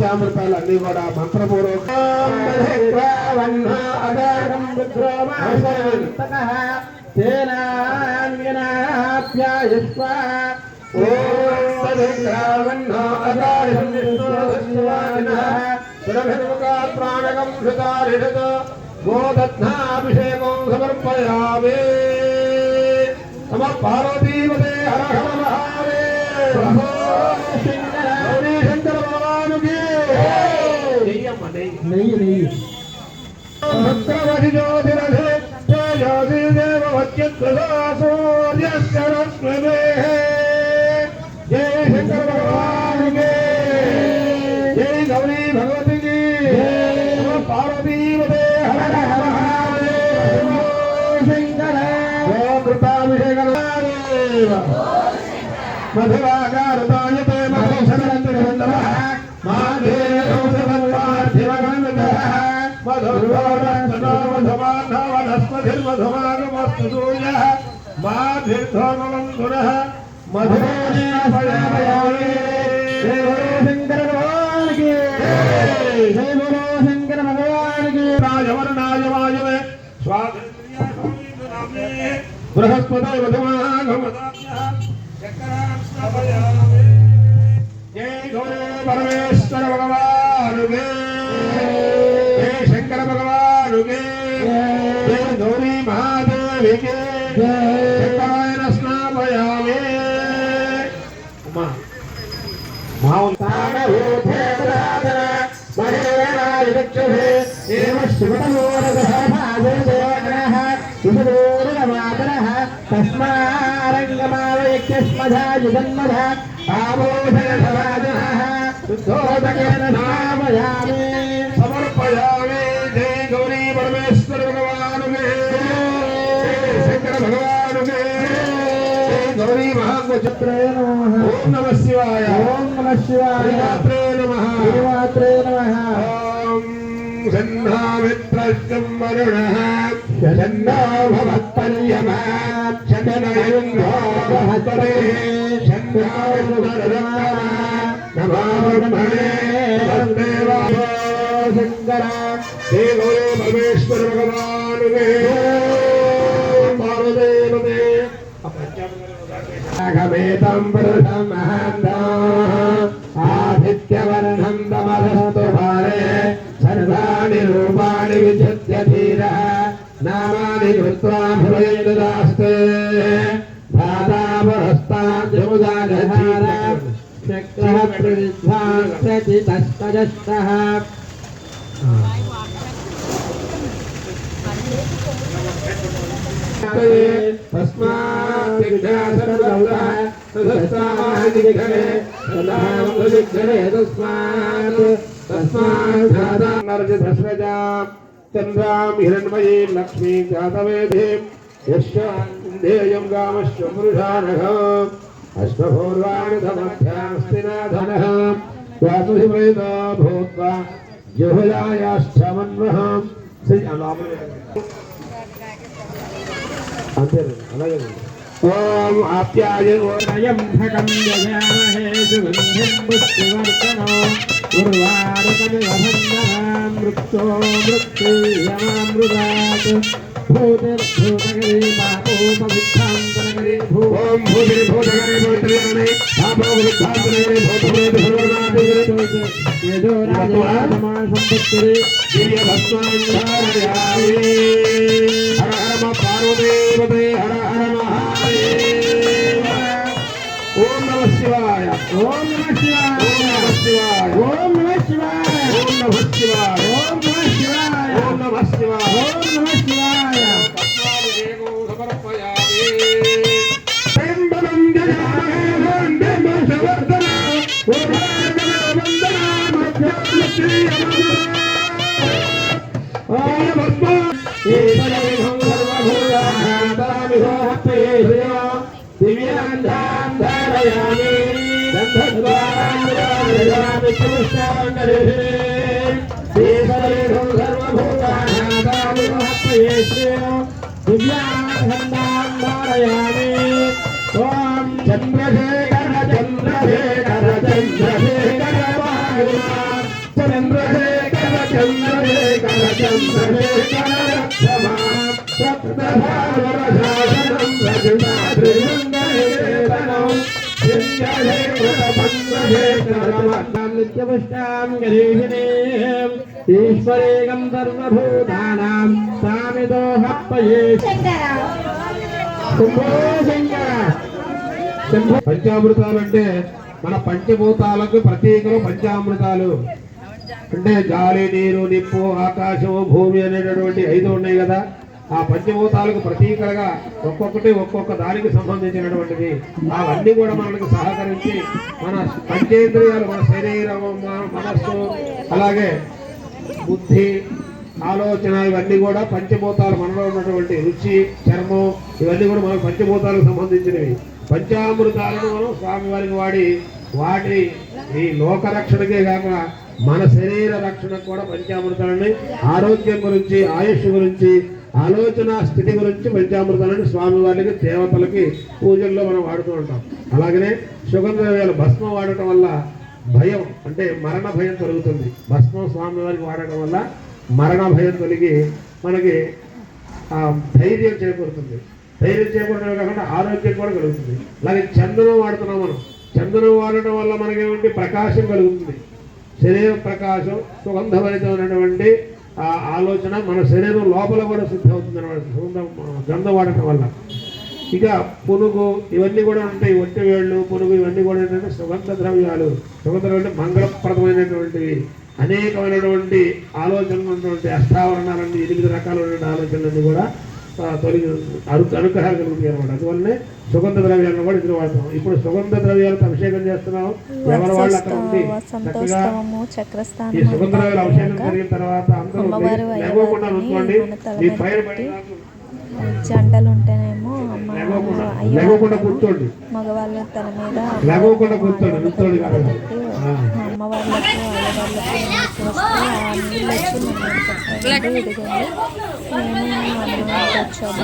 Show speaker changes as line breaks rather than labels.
పంచామృతాలు అన్ని కూడా మంత్రపూర్వకంగా गोदत्नाभिषेकं समर्पयामि नम पार्वतीपते हर हर महादेव शंकर भगवान की नहीं भद्रवति ज्योतिरधे ज्योतिर्देव वच्यत्सूर्यस्य रश्मिः जय शंकर भगवान के जय गौरी भगवती की पार्वतीपते मधुरागारतायते मधुशरन्तरन्दवः माधेरौषधपार्थिवगन्धः मधुर्वाणस्तनो मधुमाधवनस्पतिर्मधुमागमस्तु सूर्यः माधिर्धोमवन्धुरः मधुरोपयामि जय शंकर भगवान की जय बोलो शंकर भगवान की राजवर्णाय वायवे स्वाधीन्द्रियाय स्वामीन्द्रनामे बृहस्पति मधुमागमदाभ्यः जय गौरी परमेश्वर भगवान के जय शंकर भगवान के जय गौरी महादेव के शंकराय स्नापयामि तस्मारंगमावयक्ष्मधा आभूषणसमाजः शुद्धोदकेन नामयामि समर्पयामि जय गौरी परमेश्वर भगवान के शंकर भगवान के गौरी महागोचत्रे नमः ओम नमः शिवाय ओम नमः शिवाय श्रीमात्रे नमः श्रीमात्रे नमः ओम शन्नामित्रस्यं वरुणः शन्नो भवत्पर्यमा शन्नयुङ्गो भवत्परे शन्नो नमो ब्रह्मणे वसुदेवाय शंकर हे गौरी परमेश्वर भगवान के पार्वतीपते अगमेतं पुरुषं महन्तम् आदित्यवर्णं तमधस्तु भारे सर्वाणि रूपाणि विचित्य धीरः नामानि कृत्वा भवेददास्ते धाता पुरस्ताद्यमुदागधार चक्रः प्रविद्वांसतितस्तजस्तः तस्मात् विघ्नासर्वदा तदस्तादिघ्ने तदामदिघ्ने तस्मात् धाता नरजधस्रजा चन्द्रां हिरण्मयीं लक्ष्मीं जातवेदीं यस्यान्धेयं गामश्च पुरुषानघम् अश्वपूर्वाणधमध्यास्ति नाधनः स्वातुधिमृतो भूत्वा जुहुलायाश्चमन्वहम् ओम आप्याय ओरयं भगं यजामहे सुगन्धिं पुष्टिवर्धनो उर्वारुकमिवभन्धनां मृक्षो मृक्षीयमामृतात् भूतिर्भूतगरी पापोपविद्धान्तनगरी ओम भूतिर्भूतगरी भूतगरी पापोपविद्धान्तनगरी भूतगरी यजो राजमा संपत्तिरे दिव्यभस्मान्धारयामि हर हर पार्वतीपते हर हर महादेव ओम नमः शिवाय ओम नमः शिवाय ओम नमः शिवाय ओम नमः शिवाय ओम नमः शिवाय ओम नमः शिवाय ओम नमः शिवाय तस्मादेको समर्पयामि त्र्यम्बकं जयामहे वन्दे वर्धना वन्दना चंद्रशेखर चंद्रशेखर चंद्रशेखर చంద్రశేఖర చంద్రశేఖర రక్షమా సప్తభావరశాసనం రజతాద్రిమంగళేతనం నిత్యపుష్టాం గరీషిణీం ఈశ్వరేగం సర్వభూతానాం సామిదోహప్పయే శంభో శంకర. పంచామృతాలు అంటే మన పంచభూతాలకు ప్రతీకలు పంచామృతాలు. అంటే గాలి, నీరు, నిప్పు, ఆకాశము, భూమి అనేటటువంటి 5 ఉన్నాయి కదా. ఆ పంచభూతాలకు ప్రతీకలుగా ఒక్కొక్కటి ఒక్కొక్క దానికి సంబంధించినటువంటిది. అవన్నీ కూడా మనకి సహకరించి మన పంచేంద్రియాలు, మన శరీరం, మనస్సు, అలాగే బుద్ధి, ఆలోచన ఇవన్నీ కూడా పంచభూతాలు, మనలో ఉన్నటువంటి రుచి, చర్మం ఇవన్నీ కూడా మన పంచభూతాలకు సంబంధించినవి. పంచామృతాలను మనం స్వామివారికి వాటి ఈ లోక రక్షణకే కాక మన శరీర రక్షణకు కూడా పంచామృతాలని, ఆరోగ్యం గురించి, ఆయుష్ గురించి, ఆలోచన స్థితి గురించి పంచామృతాలని స్వామివారికి, దేవతలకి పూజల్లో మనం వాడుతూ ఉంటాం. అలాగనే సుగంధ ద్రవ్యాలు భస్మం వాడటం వల్ల భయం అంటే మరణ భయం తొలుగుతుంది. భస్మం స్వామివారికి వాడటం వల్ల మరణ భయం తొలగి మనకి ధైర్యం చేకూరుతుంది. ధైర్యం చేకూరడమే కాకుండా ఆరోగ్యం కూడా కలుగుతుంది. అలాగే చందనం వాడుతున్నాం మనం. చందనం వాడటం వల్ల మనకేమిటి ప్రకాశం కలుగుతుంది. శరీర ప్రకాశం, సుగంధభరితమైనటువంటి ఆలోచన మన శరీరం లోపల కూడా శుద్ధి అవుతుంది అన్నమాట గంధం వాడటం వల్ల. ఇక పునుగు ఇవన్నీ కూడా ఉంటాయి. ఒట్టి వేళ్ళు, పునుగు ఇవన్నీ కూడా ఏంటంటే సుగంధ ద్రవ్యాలు. సుగంధ ద్రవ్యాలు మంగళప్రదమైనటువంటివి. అనేకమైనటువంటి ఆలోచనలు ఉన్నటువంటి అష్టావరణాలన్నీ 8 రకాలైన ఆలోచనలన్నీ కూడా తొలగి అనుగ్రహాలు కలుగుతాయి అనమాట. అందువల్లనే సుగంధ ద్రవ్యాలను కూడా ఇద్దరు వాడతాం. ఇప్పుడు సుగంధ ద్రవ్యాలతో అభిషేకం చేస్తున్నాం. ఎవరి వాళ్ళు అక్కడ ఉండి చక్కగా ఈ సుగంధ ద్రవ్యాలు అభిషేకం జరిగిన తర్వాత అందరూ లేకోకుండా ఉంచుకోండి. మీ పైన
జంటలు ఉంటేనేమో
లేకోకుండా కూర్చోండి.
మగవాళ్ళ తల మీద
లేకోకుండా కూర్చోండి. కూర్చోండి
అమ్మ వాళ్ళకు నీళ్ళు వచ్చి ఇదిగోండి మేము వచ్చాము.